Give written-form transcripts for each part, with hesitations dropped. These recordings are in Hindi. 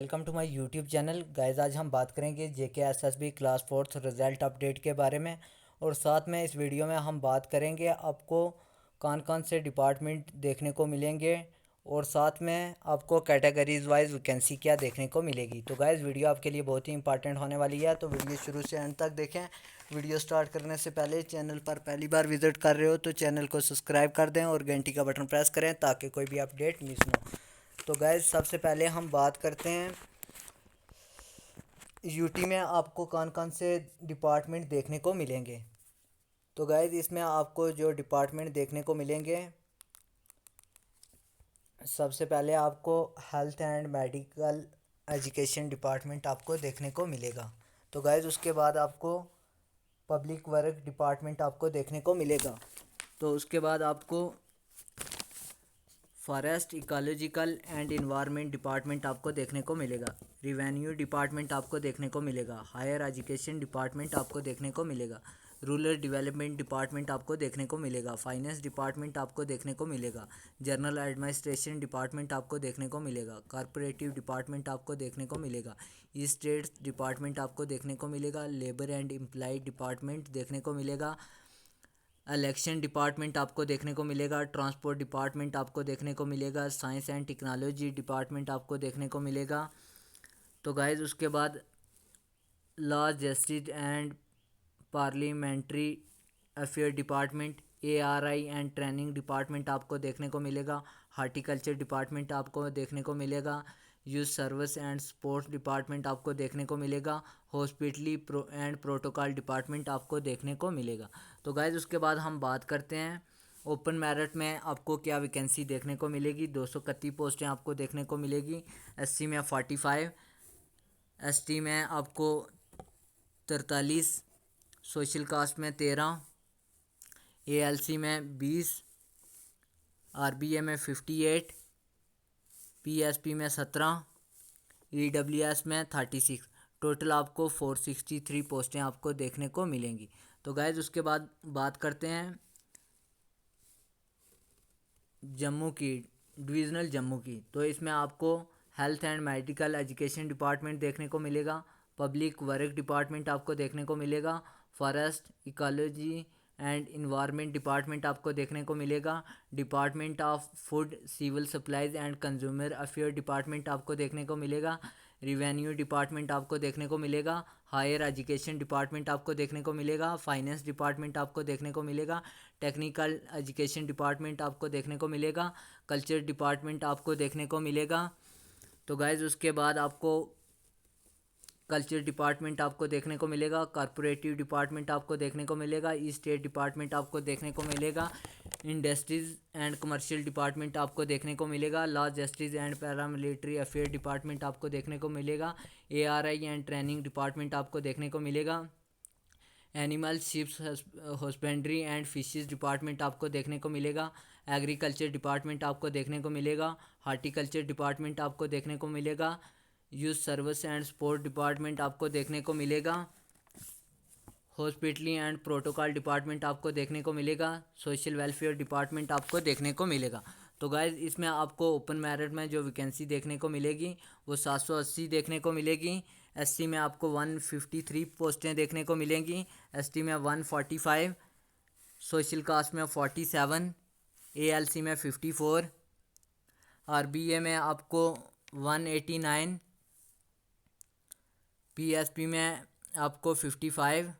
Welcome to my YouTube channel guys. आज हम बात करेंगे JK SSB class fourth result update के बारे में। और साथ में इस वीडियो में हम बात करेंगे आपको कौन कौन से डिपार्टमेंट देखने को मिलेंगे और साथ में आपको कैटेगरीज वाइज वैकेंसी क्या देखने को मिलेगी। तो गाइस वीडियो आपके लिए बहुत ही इंपॉर्टेंट होने वाली है, तो वीडियो शुरू से एंड तक देखें। वीडियो स्टार्ट करने से पहले चैनल पर पहली बार विजिट कर रहे हो तो चैनल को सब्सक्राइब कर दें और घंटी का बटन प्रेस करें ताकि कोई भी अपडेट मिस ना हो। तो गैस सबसे पहले हम बात करते हैं यूटी में आपको कौन कौन से डिपार्टमेंट देखने को मिलेंगे। तो गैस इसमें आपको जो डिपार्टमेंट देखने को मिलेंगे, सबसे पहले आपको health and medical education department आपको देखने को मिलेगा। तो गैस उसके बाद आपको पब्लिक वर्क डिपार्टमेंट आपको देखने को मिलेगा। तो उसके बाद आपको forest ecological and environment department आपको देखने को मिलेगा। रिवेन्यू डिपार्टमेंट आपको देखने को मिलेगा। हायर एजुकेशन डिपार्टमेंट आपको देखने को मिलेगा। रूरल डेवलपमेंट डिपार्टमेंट आपको देखने को मिलेगा। फाइनेंस डिपार्टमेंट आपको देखने को मिलेगा। जनरल एडमिनिस्ट्रेशन डिपार्टमेंट आपको देखने को मिलेगा। कॉरपोरेटिव डिपार्टमेंट आपको देखने को मिलेगा। स्टेट्स डिपार्टमेंट आपको देखने को मिलेगा। लेबर एंड एम्प्लॉय डिपार्टमेंट देखने को मिलेगा। इलेक्शन डिपार्टमेंट आपको देखने को मिलेगा। ट्रांसपोर्ट डिपार्टमेंट आपको देखने को मिलेगा। साइंस एंड टेक्नोलॉजी डिपार्टमेंट आपको देखने को मिलेगा। तो गाइज उसके बाद law justice and parliamentary affair department, ARI and training department आपको देखने को मिलेगा। हार्टिकल्चर डिपार्टमेंट आपको देखने को मिलेगा। Youth service and sports department आपको देखने को मिलेगा। हॉस्पिटली एंड प्रोटोकॉल डिपार्टमेंट आपको देखने को मिलेगा। तो गाइज उसके बाद हम बात करते हैं ओपन मेरिट में आपको क्या वैकेंसी देखने को मिलेगी। 231 पोस्टें आपको देखने को मिलेगी। एससी में 45, एसटी में आपको 43, सोशल कास्ट में 13, एएलसी में 20, आरबीए में 58, पीएसपी में 17, ईडब्ल्यूएस में 36। टोटल आपको 463 पोस्टें आपको देखने को मिलेंगी। तो गाइज उसके बाद बात करते हैं जम्मू की, डिविज़नल जम्मू की। तो इसमें आपको health and medical education department देखने को मिलेगा। पब्लिक वर्क डिपार्टमेंट आपको देखने को मिलेगा। Forest ecology and environment department आपको देखने को मिलेगा। Department of food civil supplies and consumer affair department आपको देखने को मिलेगा। रिवेन्यू डिपार्टमेंट आपको देखने को मिलेगा। हायर एजुकेशन डिपार्टमेंट आपको देखने को मिलेगा। फाइनेंस डिपार्टमेंट आपको देखने को मिलेगा। टेक्निकल एजुकेशन डिपार्टमेंट आपको देखने को मिलेगा। कल्चर डिपार्टमेंट आपको देखने को मिलेगा। तो गाइज उसके बाद आपको कल्चर डिपार्टमेंट आपको देखने को मिलेगा। कॉरपोरेटिव डिपार्टमेंट आपको देखने को मिलेगा। स्टेट डिपार्टमेंट आपको देखने को मिलेगा। इंडस्ट्रीज एंड कमर्शियल डिपार्टमेंट आपको देखने को मिलेगा। Law justice and paramilitary affair department आपको देखने को मिलेगा। एआरआई एंड ट्रेनिंग डिपार्टमेंट आपको देखने को मिलेगा। Animal ships husbandry and fishes department आपको देखने को मिलेगा। एग्रीकल्चर डिपार्टमेंट आपको देखने को मिलेगा। हार्टिकल्चर डिपार्टमेंट आपको देखने को मिलेगा। Youth service and sport department आपको देखने को मिलेगा। हॉस्पिटली एंड प्रोटोकॉल डिपार्टमेंट आपको देखने को मिलेगा। सोशल वेलफेयर डिपार्टमेंट आपको देखने को मिलेगा। तो गाइज इसमें आपको ओपन मेरिट में जो वैकेंसी देखने को मिलेगी वो 780 देखने को मिलेगी। एससी में आपको 153 पोस्टें देखने को मिलेंगी। एसटी में 145, सोशल कास्ट में 47, एएलसी में 54, आरबीए में आपको 189, पीएसपी में आपको 55,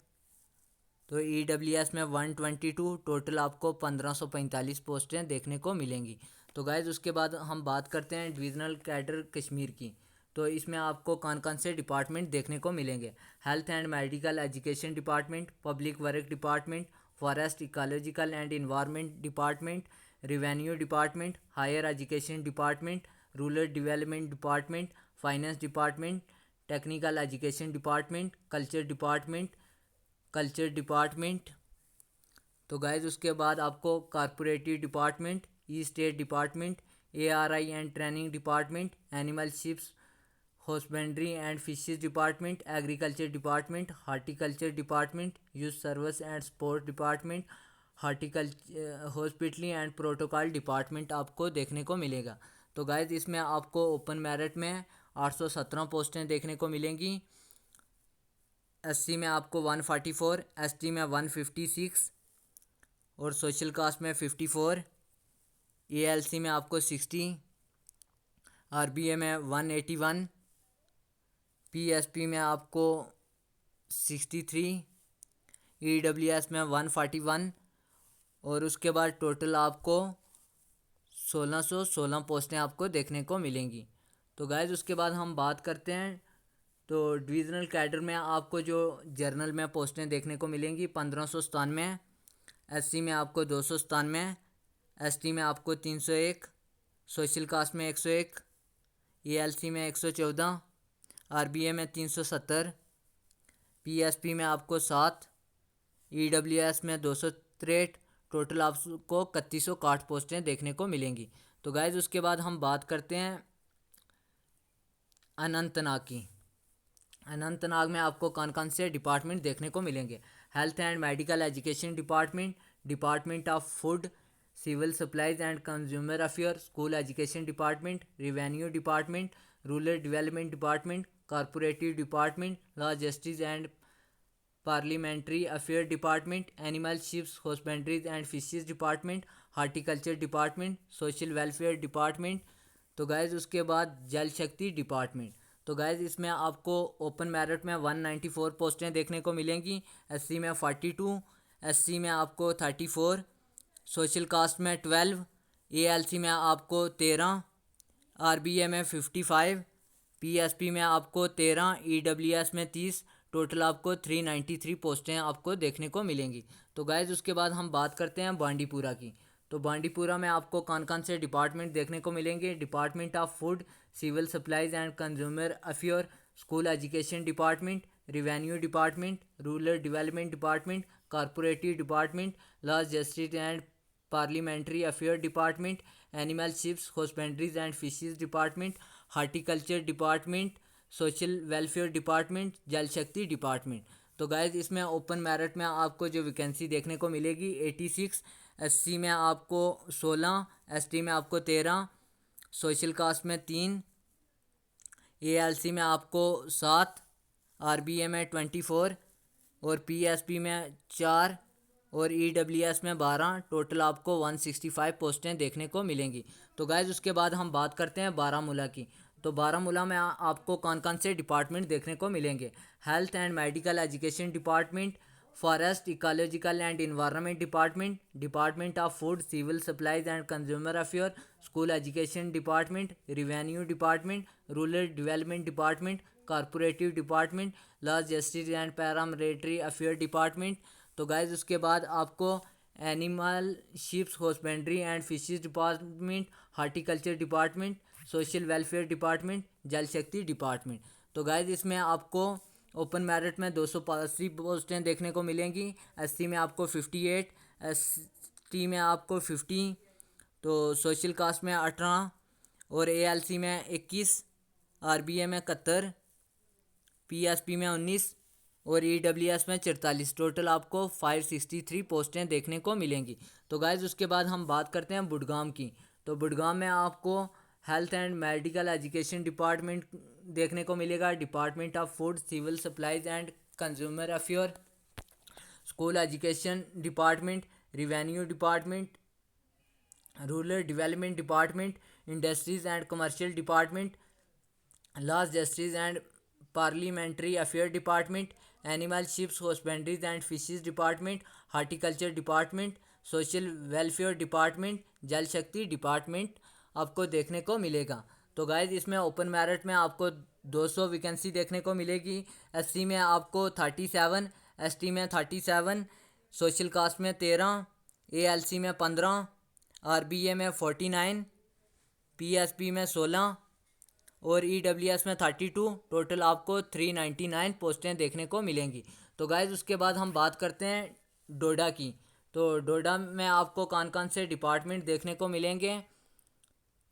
तो ईडब्ल्यूएस में 122। टोटल आपको 1545 पोस्टें देखने को मिलेंगी। तो गाइज उसके बाद हम बात करते हैं डिविजनल कैडर कश्मीर की। तो इसमें आपको कौन कौन से डिपार्टमेंट देखने को मिलेंगे। Health and medical education department, public work department, forest ecological and environment department, revenue department, higher education department, rural development department, finance department, technical education department, culture department. तो गाइज उसके बाद आपको cooperative department, estate department, ARI and training department, animal ships husbandry and fishes department, agriculture department, horticulture department, youth service and sports department, horticulture hospitality and protocol department आपको देखने को मिलेगा। तो गाइज इसमें आपको ओपन मेरिट में 817 पोस्टें देखने को मिलेंगी। SC में आपको 144, ST में 156 और सोशल कास्ट में 54, ALC में आपको 60, RBA में 181, PSP में आपको 63, EWS में 141 और उसके बाद टोटल आपको 1616 पोस्टें आपको देखने को मिलेंगी। तो गाइज उसके बाद हम बात करते हैं तो डिविज़नल कैडर में आपको जो जर्नल में पोस्टें देखने को मिलेंगी 1597, SC में आपको 297, ST में आपको 301, सोशल कास्ट में 101, ALC में 114, RBA में 370, PSP में आपको 7, EWS में 263, टोटल आपको 3160 पोस्टें देखने को मिलेंगी। तो गाइज उसके बाद हम बात करते हैं अनंतनाग की। अनंतनाग में आपको कौन कौन से डिपार्टमेंट देखने को मिलेंगे? Health and medical education department, department of food, civil supplies and consumer affair, school education department, revenue department, rural development department, cooperative department, law justice and parliamentary affair department, animal sheep husbandries and fishes department, horticulture department, social welfare department. तो गाइज उसके बाद जल शक्ति डिपार्टमेंट। तो गाइज इसमें आपको ओपन मेरिट में 194 पोस्टें देखने को मिलेंगी, SC में 42, SC में आपको 34, सोशल कास्ट में 12, ALC में आपको 13, RBA में 55, PSP में आपको 13, EWS में 30, टोटल आपको 393 पोस्टें आपको देखने को मिलेंगी। तो गाइज उसके बाद हम बात करते हैं बांडीपुरा की। तो बांडीपुरा में आपको कौन कौन से डिपार्टमेंट देखने को मिलेंगे? Department of food, civil supplies and consumer affair, school education department, revenue department, rural development department, cooperative department, law justice and parliamentary affair department, animal sheep husbandries and fishes department, horticulture department, social welfare department, Jal Shakti department. तो गाइज इसमें ओपन मेरिट में आपको जो वैकेंसी देखने को मिलेगी 86, SC में आपको 16, ST में आपको 13, सोशल कास्ट में 3, ALC में आपको 7, RBA में 24 और PSP में 4 और EWS में 12, टोटल आपको 165 पोस्टें देखने को मिलेंगी। तो गाइज उसके बाद हम बात करते हैं बारामूला की। तो बारामूला में आपको कौन कौन से डिपार्टमेंट देखने को मिलेंगे? Health and medical education department, forest ecological and environment department, department of food, civil supplies and consumer affair, school education department, revenue department, rural development department, cooperative department, law justice and paramilitary affair department. तो गाइज उसके बाद आपको animal ships husbandry and fishes department, horticulture department, social welfare department, Jal Shakti department. तो गाइज इसमें आपको ओपन मेरिट में 280 पोस्टें देखने को मिलेंगी, SC में आपको 58, ST में आपको 50, तो सोशल कास्ट में 18 और ALC में 21, RBA में 71, PSP में 19 और EWS में 44, टोटल आपको 563 पोस्टें देखने को मिलेंगी। तो गाइज उसके बाद हम बात करते हैं बुडगाम की। तो बुडगाम में आपको health and medical education department देखने को मिलेगा, department of food, civil supplies and consumer affair, school education department, revenue department, rural development department, industries and commercial department, law justice and parliamentary affair department, animal sheep husbandries and fishes department, horticulture department, social welfare department, Jal Shakti department आपको देखने को मिलेगा। तो गाइज इसमें ओपन मेरिट में आपको 200 वैकेंसी देखने को मिलेगी, SC में आपको 37, ST में 37, सोशल कास्ट में 13, ALC में 15, RBA में 49, PSP में 16 और EWS में 32, टोटल आपको 399 पोस्टें देखने को मिलेंगी। तो गाइज उसके बाद हम बात करते हैं डोडा की। तो डोडा में आपको कौन कौन से डिपार्टमेंट देखने को मिलेंगे?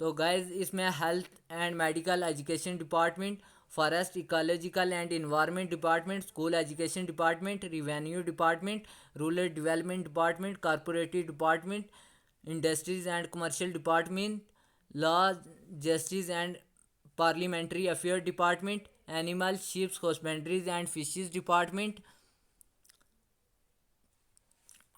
तो गाइज इसमें health and medical education department, forest ecological and environment department, school education department, revenue department, rural development department, cooperative department, industries and commercial department, law justice and parliamentary affair department, animal sheep husbandries and fishes department,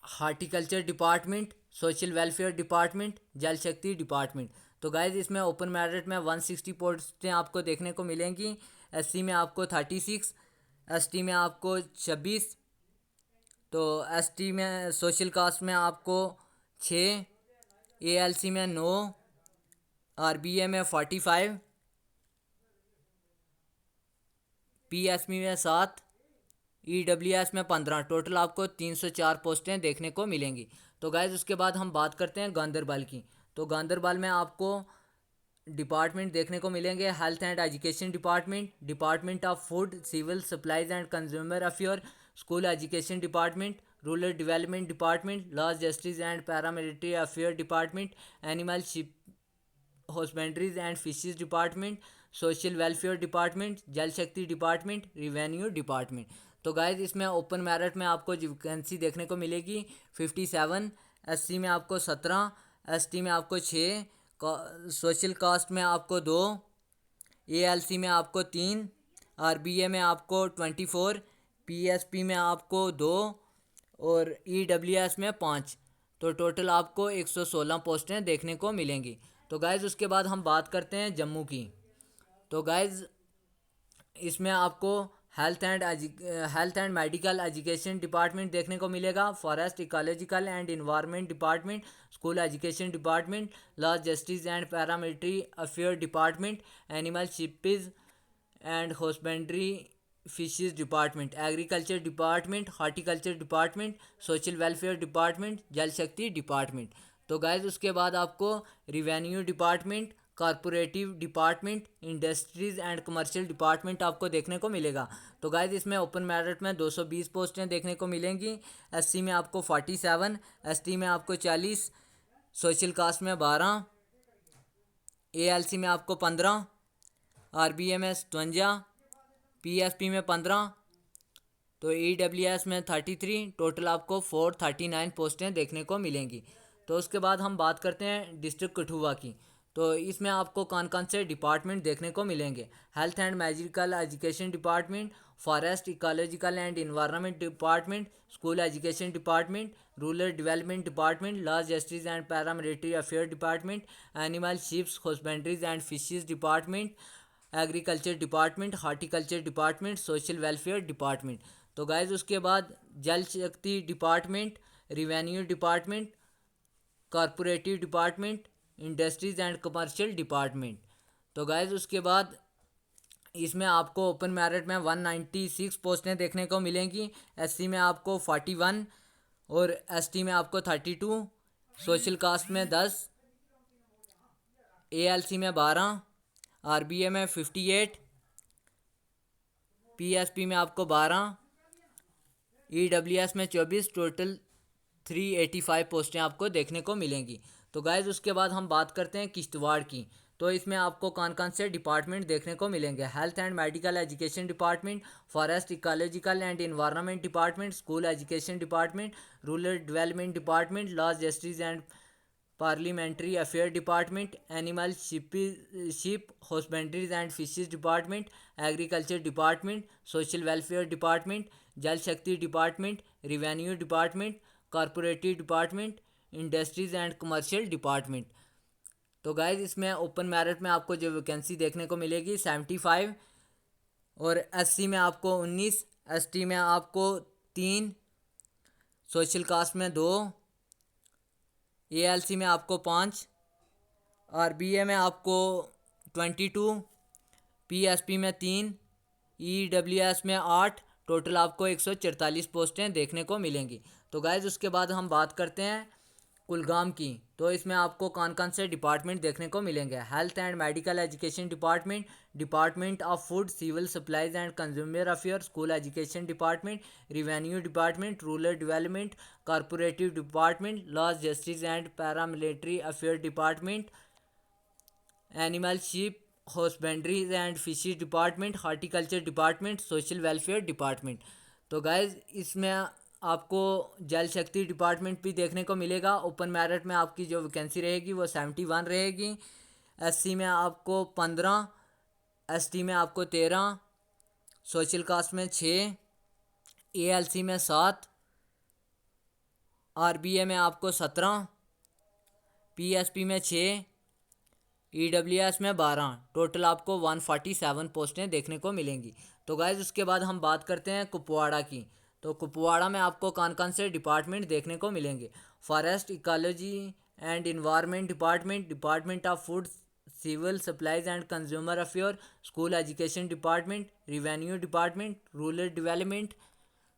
horticulture department, social welfare department, Jal Shakti department. तो गाइज इसमें ओपन मेरिट में 160 पोस्टें आपको देखने को मिलेंगी। एससी में आपको 36, एसटी में आपको 26, तो एसटी में सोशल कास्ट में आपको 6, एएलसी में 9, आरबीए में 45, पीएसपी में 7, ईडब्ल्यूएस में 15। टोटल आपको 304 पोस्टें देखने को मिलेंगी। तो गाइज उसके बाद हम बात करते हैं गांदरबल की। तो गांदरबल में आपको डिपार्टमेंट देखने को मिलेंगे। Health and education department, department of food, civil supplies and consumer affair, school education department, rural development department, law justice and paramilitary affair department, animal sheep husbandries and fishes department, social welfare department, Jal Shakti department, revenue department. तो गाइज इसमें ओपन मेरिट में आपको वैकेंसी देखने को मिलेगी 57, एससी में आपको 17, एसटी में आपको 6, सोशल कास्ट में आपको 2, एएलसी में आपको 3, आरबीए में आपको 24, पीएसपी में आपको 2 और ईडब्ल्यूएस में 5। तो टोटल आपको 116 पोस्टें देखने को मिलेंगी। तो गाइज़ उसके बाद हम बात करते हैं जम्मू की। तो गाइज़ इसमें आपको health and medical education department देखने को मिलेगा, forest ecological and environment department, school education department, law justice and paramilitary affair department, animal sheep and husbandry fishes department, agriculture department, horticulture department, social welfare department, Jal Shakti department. तो गाइज उसके बाद आपको revenue department, cooperative department, industries and commercial department आपको देखने को मिलेगा। तो गाइज इसमें ओपन मेरिट में 220 पोस्टें देखने को मिलेंगी। एससी में आपको 47, एसटी में आपको 40, सोशल कास्ट में 12, एएलसी में आपको 15, आरबीए में 57, पीएसपी में 15, तो ईडब्ल्यूएस में 33। टोटल आपको 439 पोस्टें देखने को मिलेंगी। तो उसके बाद हम बात करते हैं डिस्ट्रिक्ट कठुआ की। तो इसमें आपको कौन कौन से डिपार्टमेंट देखने को मिलेंगे। Health and medical education department, forest ecological and environment department, school education department, rural development department, law justice and paramilitary affair department, animal sheep husbandries and fishes department, agriculture department, horticulture department, social welfare department. तो गाइज उसके बाद Jal Shakti department, revenue department, cooperative department, industries and commercial department. तो गाइज उसके बाद इसमें आपको ओपन मेरिट में 196 पोस्टें देखने को मिलेंगी। एससी में आपको 41 और एसटी में आपको 32, सोशल कास्ट में 10, एएलसी में 12, आरबीए में 58, पीएसपी में आपको 12, ईडब्ल्यूएस में 24। टोटल 385 पोस्टें आपको देखने को मिलेंगी। तो गाइज उसके बाद हम बात करते हैं किश्तवाड़ की। तो इसमें आपको कौन कौन से डिपार्टमेंट देखने को मिलेंगे। Health and medical education department, forest ecological and environment department, school education department, rural development department, law justice and parliamentary affair department, animal sheep husbandries and fishes department, agriculture department, social welfare department, Jal Shakti department, revenue department, cooperative department, industries and commercial department. तो गाइज इसमें ओपन मेरिट में आपको जो वैकेंसी देखने को मिलेगी 75 और एससी में आपको 19, एसटी में आपको 3, सोशल कास्ट में 2, एएलसी में आपको 5, आरबीए में आपको 22, पीएसपी में 3, ईडब्ल्यूएस में 8। टोटल आपको 144 पोस्टें देखने को मिलेंगी। तो गाइज उसके बाद हम बात करते हैं कुलगाम की। तो इसमें आपको कौन कौन से डिपार्टमेंट देखने को मिलेंगे। Health and medical education department, department of food, civil supplies and consumer affair, school education department, revenue department, rural development, cooperative department, law justice and paramilitary affair department, animal sheep husbandries and fishes department, horticulture department, social welfare department. तो गाइज इसमें आपको जल शक्ति डिपार्टमेंट भी देखने को मिलेगा। ओपन मेरिट में आपकी जो वैकेंसी रहेगी वो 71 रहेगी। एससी में आपको 15, एसटी में आपको 13, सोशल कास्ट में 6, एएलसी में 7, आरबीए में आपको 17, पीएसपी में 6, ईडब्ल्यूएस में 12। टोटल आपको 147 पोस्टें देखने को मिलेंगी। तो गाइज उसके बाद हम बात करते हैं कुपवाड़ा की। तो कुपवाड़ा में आपको कौन कौन से डिपार्टमेंट देखने को मिलेंगे। Forest ecology and environment department, department of food civil supplies and consumer affair, school education department, revenue department, rural development.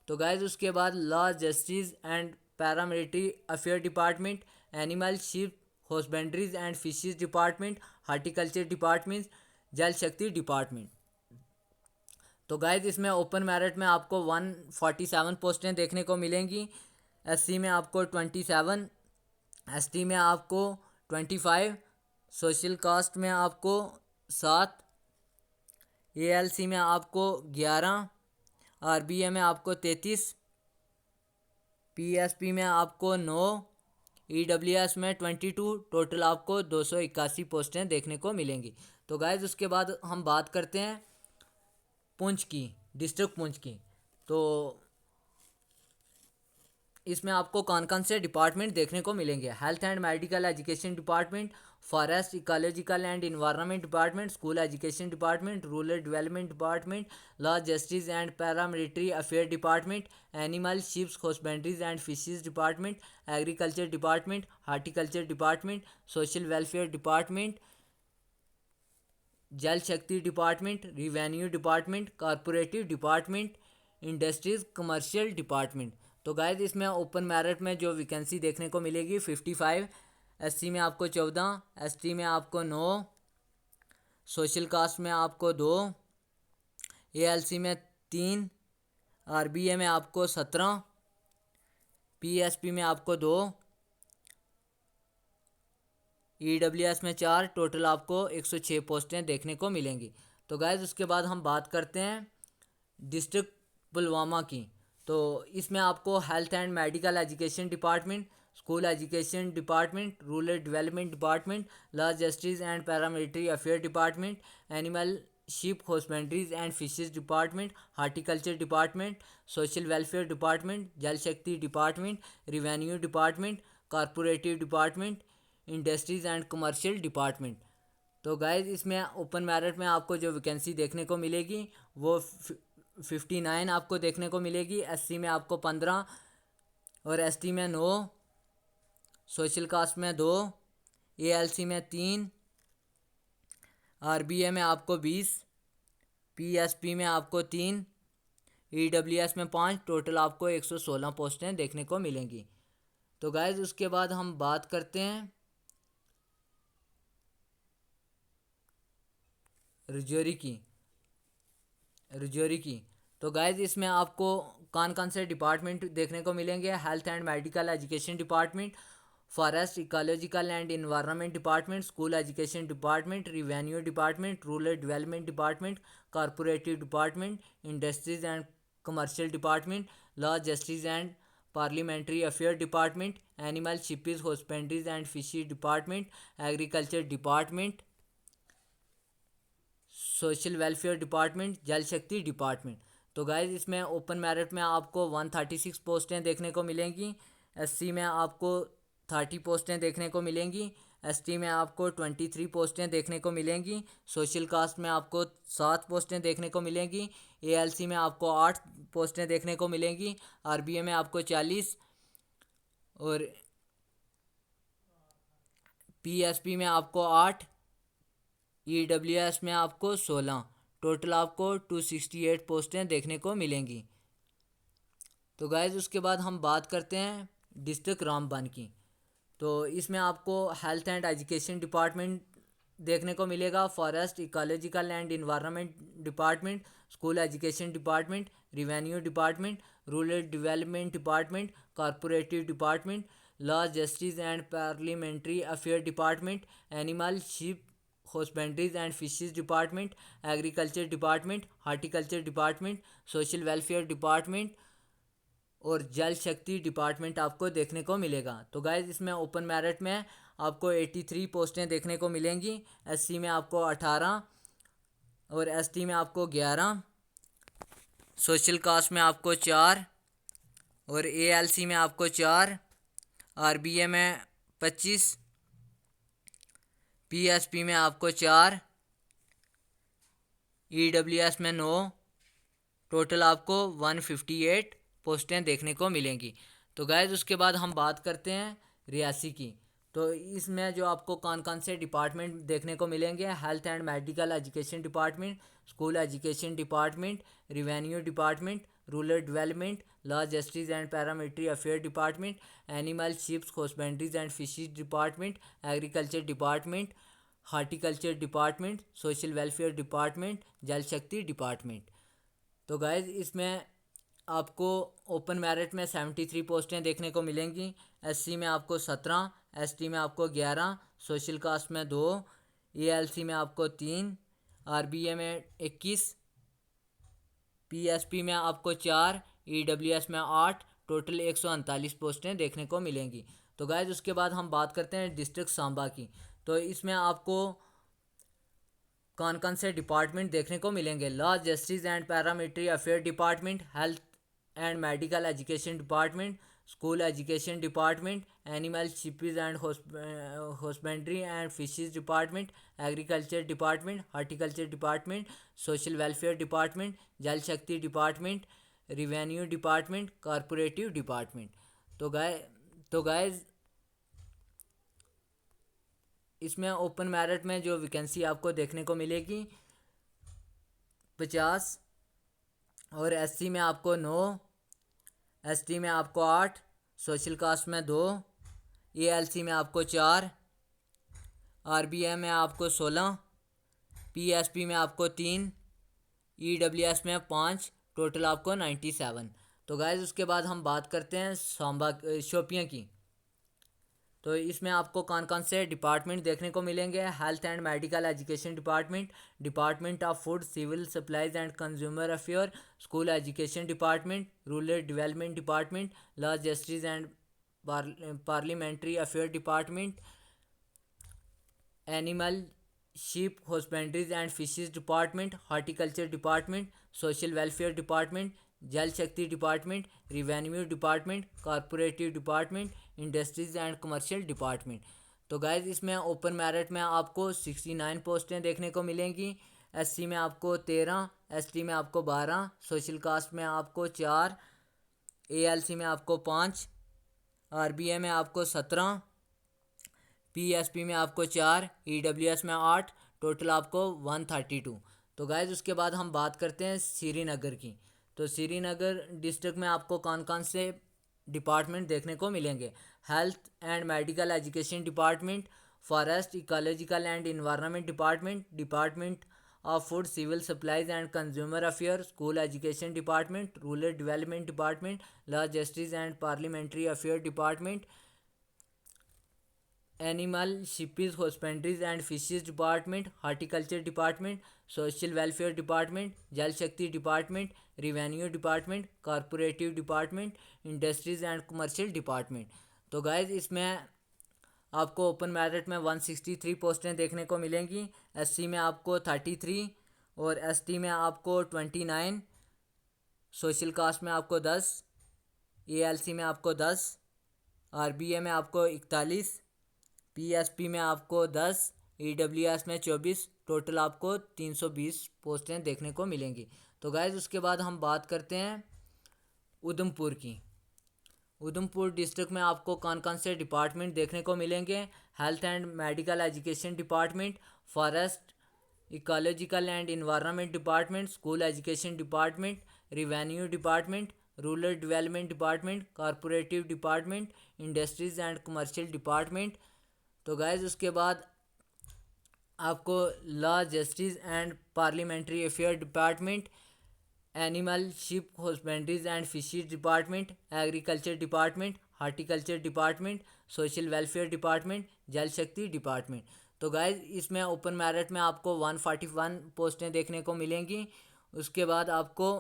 तो गाइज उसके बाद law justice and paramilitary affair department, animal sheep husbandries and fishes department, horticulture department, Jal Shakti department. तो गाइज इसमें ओपन मेरिट में आपको 147 पोस्टें देखने को मिलेंगी। एससी में आपको 27, एसटी में आपको 25, सोशल कास्ट में आपको 7, एएलसी में आपको 11, आरबीए में आपको 33, पीएसपी में आपको 9, ईडब्ल्यूएस में 22। टोटल आपको 281 पोस्टें देखने को मिलेंगी। तो गाइज उसके बाद हम बात करते हैं पुंछ की, डिस्ट्रिक्ट पुंछ की। तो इसमें आपको कौन कौन से डिपार्टमेंट देखने को मिलेंगे। Health and medical education department, forest ecological and environment department, school education department, rural development department, law justice and paramilitary affair department, animal sheep husbandries and fishes department, agriculture department, horticulture department, social welfare department, Jal Shakti department, revenue department, cooperative department, industries commercial department. तो गाइज इसमें ओपन मेरिट में जो वैकेंसी देखने को मिलेगी 55, एससी में आपको 14, एसटी में आपको 9, सोशल कास्ट में आपको 2, एएलसी में 3, आरबीए में आपको 17, पीएसपी में आपको 2, ईडब्ल्यूएस में 4। टोटल आपको 106 पोस्टें देखने को मिलेंगी। तो गाइज उसके बाद हम बात करते हैं डिस्ट्रिक्ट पुलवामा की। तो इसमें आपको health and medical education department, school education department, rural development department, law justice and paramilitary affair department, animal sheep husbandries and fishes department, horticulture department, social welfare department, Jal Shakti department, revenue department, cooperative department, industries and commercial department. तो गाइज इसमें ओपन मेरिट में आपको जो वैकेंसी देखने को मिलेगी वो 59 आपको देखने को मिलेगी। एससी में आपको 15 और एसटी में 9, सोशल कास्ट में 2, एएलसी में 3, आरबीए में आपको 20, पीएसपी में आपको 3, ईडब्ल्यूएस में 5। टोटल आपको 116 पोस्टें देखने को मिलेंगी। तो गाइज उसके बाद हम बात करते हैं रजौरी की। तो गाइज इसमें आपको कौन कौन से डिपार्टमेंट देखने को मिलेंगे। Health and medical education department, forest ecological and environment department, school education department, revenue department, rural development department, cooperative department, industries and commercial department, law justice and parliamentary affair department, animal sheep husbandries and fisheries department, agriculture department, social welfare department, Jal Shakti department. तो गाइज इसमें ओपन मेरिट में आपको 136 पोस्टें देखने को मिलेंगी। एससी में आपको 30 पोस्टें देखने को मिलेंगी। एसटी में आपको 23 पोस्टें देखने को मिलेंगी। सोशल कास्ट में आपको 7 पोस्टें देखने को मिलेंगी। एएलसी में आपको 8 पोस्टें देखने को मिलेंगी। आरबीए में आपको 40 और पीएसपी में आपको 8, ईडब्ल्यूएस में आपको 16। टोटल आपको 268 पोस्टें देखने को मिलेंगी। तो गाइज उसके बाद हम बात करते हैं डिस्ट्रिक्ट रामबन की। तो इसमें आपको हेल्थ एंड एजुकेशन डिपार्टमेंट देखने को मिलेगा, forest ecological and environment department, school education department, revenue department, rural development department, cooperative department, law justice and parliamentary affair department, animal sheep husbandries and fishes department, agriculture department, horticulture department, social welfare department और जल शक्ति डिपार्टमेंट आपको देखने को मिलेगा। तो गाइज इसमें ओपन मेरिट में आपको 83 पोस्टें देखने को मिलेंगी। एससी में आपको 18, और एसटी में आपको 11, सोशल कास्ट में आपको 4 और एएलसी में आपको 4, आरबीए में 25, पीएसपी में आपको 4, ईडब्ल्यूएस में 9, टोटल आपको 158 पोस्टें देखने को मिलेंगी। तो गाइज उसके बाद हम बात करते हैं रियासी की। तो इसमें जो आपको कौन कौन से डिपार्टमेंट देखने को मिलेंगे, health and medical education department, school education department, revenue department, rural development, law justice and paramilitary affair department, animal sheep husbandries and fishes department, agriculture department, horticulture department, social welfare department, Jal Shakti department. तो गाइज इसमें आपको ओपन मेरिट में 73 पोस्टें देखने को मिलेंगी। एससी में आपको 17, एसटी में आपको 11, सोशल कास्ट में 2, एएलसी में आपको 3, आरबीए में 21, पीएसपी में आपको 4, ईडब्ल्यूएस में 8, टोटल 139 पोस्टें देखने को मिलेंगी। तो गाइज उसके बाद हम बात करते हैं डिस्ट्रिक्ट सांबा की। तो इसमें आपको कौन कौन से डिपार्टमेंट देखने को मिलेंगे, law justice and paramilitary affair department, health and medical education department, school education department, animal sheep and husbandry and fishes department, agriculture department, horticulture department, social welfare department, Jal Shakti department, revenue department, cooperative department. तो गाइज इसमें ओपन मेरिट में जो वैकेंसी आपको देखने को मिलेगी 50, और एससी में आपको 9, एसटी में आपको 8, सोशल कास्ट में 2, एएलसी में आपको 4, आरबीए में आपको 16, पीएसपी में आपको 3, ईडब्ल्यूएस में 5, टोटल आपको 97। तो गाइज उसके बाद हम बात करते हैं शोपियां की। तो इसमें आपको कौन कौन से डिपार्टमेंट देखने को मिलेंगे, health and medical education department, department of food civil supplies and consumer affair, school education department, rural development department, law justice and parliamentary affair department, animal ship husbandries and fishes department, horticulture department, social welfare department, Jal Shakti department, revenue department, cooperative department, industries and commercial department. तो गाइज इसमें ओपन मेरिट में आपको 69 पोस्टें देखने को मिलेंगी। एससी में आपको 13, एसटी में आपको 12, सोशल कास्ट में आपको 4, एएलसी में आपको 5, आरबीए में आपको 17, पीएसपी में आपको 4, ईडब्ल्यूएस में 8, टोटल आपको 132। तो गाइज उसके बाद हम बात करते हैं श्रीनगर की। तो श्रीनगर डिस्ट्रिक्ट में आपको कौन कौन से डिपार्टमेंट देखने को मिलेंगे, health and medical education department, forest ecological and environment department, department of food civil supplies and consumer affair, school education department, rural development department, law justice and parliamentary affair department, animal sheep husbandries and fishes department, horticulture department, social welfare department, Jal Shakti department, revenue department, cooperative department, industries and commercial department. तो गाइज इसमें आपको ओपन मेरिट में 163 पोस्टें देखने को मिलेंगी। एससी में आपको 33 और एसटी में आपको 29, सोशल कास्ट में आपको 10, एएलसी में आपको 10, आरबीए में आपको 41, पीएसपी में आपको 10, ईडब्ल्यूएस में 24, टोटल आपको 320 पोस्टें देखने को मिलेंगी। तो गाइज उसके बाद हम बात करते हैं उधमपुर की। उधमपुर डिस्ट्रिक्ट में आपको कौन कौन से डिपार्टमेंट देखने को मिलेंगे, health and medical education department, forest ecological and environment department, school education department, revenue department, rural development department, cooperative department, industries and commercial department. तो गाइज उसके बाद आपको law justice and parliamentary affair department, animal ship husbandries and fishes department, agriculture department, horticulture department, social welfare department, Jal Shakti department. तो गाइज इसमें ओपन मेरिट में आपको 141 पोस्टें देखने को मिलेंगी। उसके बाद आपको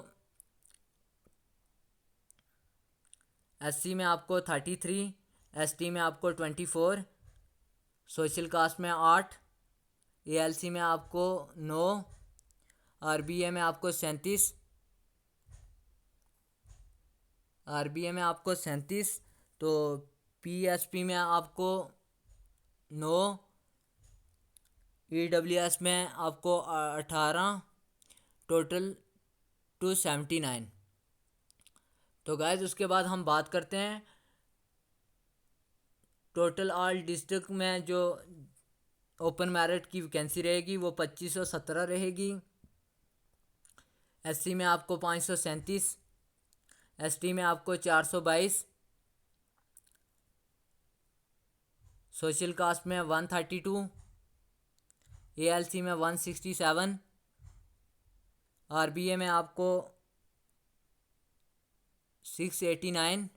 एससी में आपको 33, एसटी में आपको 24, सोशल कास्ट में 8, एएलसी में आपको 9, आरबीए में आपको 37, आरबीए में आपको 37, तो पीएसपी में आपको 9, ईडब्ल्यूएस में आपको 18, टोटल 279। तो गाइज उसके बाद हम बात करते हैं टोटल ऑल डिस्ट्रिक्ट में जो ओपन मेरिट की वैकेंसी रहेगी वो 2517 रहेगी। एससी में आपको 537, एसटी में आपको 422, सोशल कास्ट में 132, एएलसी में 167, आरबीए में आपको 689,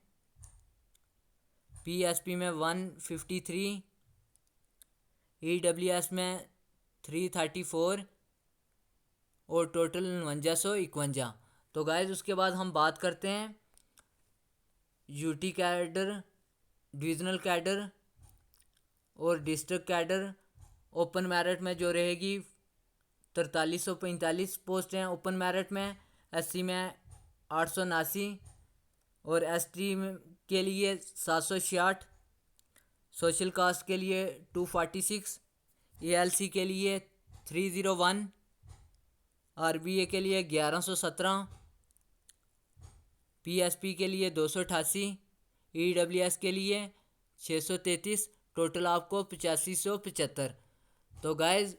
पीएसपी में 153, ईडब्ल्यूएस में 334 और टोटल 4951। तो गाइज उसके बाद हम बात करते हैं यूटी कैडर, डिविजनल कैडर और डिस्ट्रिक्ट कैडर। ओपन मेरिट में जो रहेगी 4345 पोस्ट हैं ओपन मेरिट में, एससी में 879 और एसटी के लिए 766, सोशल कास्ट के लिए 246, एएलसी के लिए 301, आरबीए के लिए 1117, पीएसपी के लिए 288, ईडब्ल्यूएस के लिए 633, टोटल आपको 8575। तो गाइज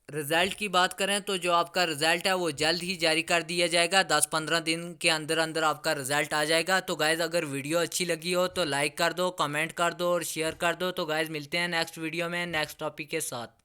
रिज़ल्ट की बात करें तो जो आपका रिज़ल्ट है वो जल्द ही जारी कर दिया जाएगा, 10-15 दिन के अंदर अंदर आपका रिज़ल्ट आ जाएगा। तो गाइज़ अगर वीडियो अच्छी लगी हो तो लाइक कर दो, कमेंट कर दो और शेयर कर दो। तो गाइज़ मिलते हैं नेक्स्ट वीडियो में नेक्स्ट टॉपिक के साथ।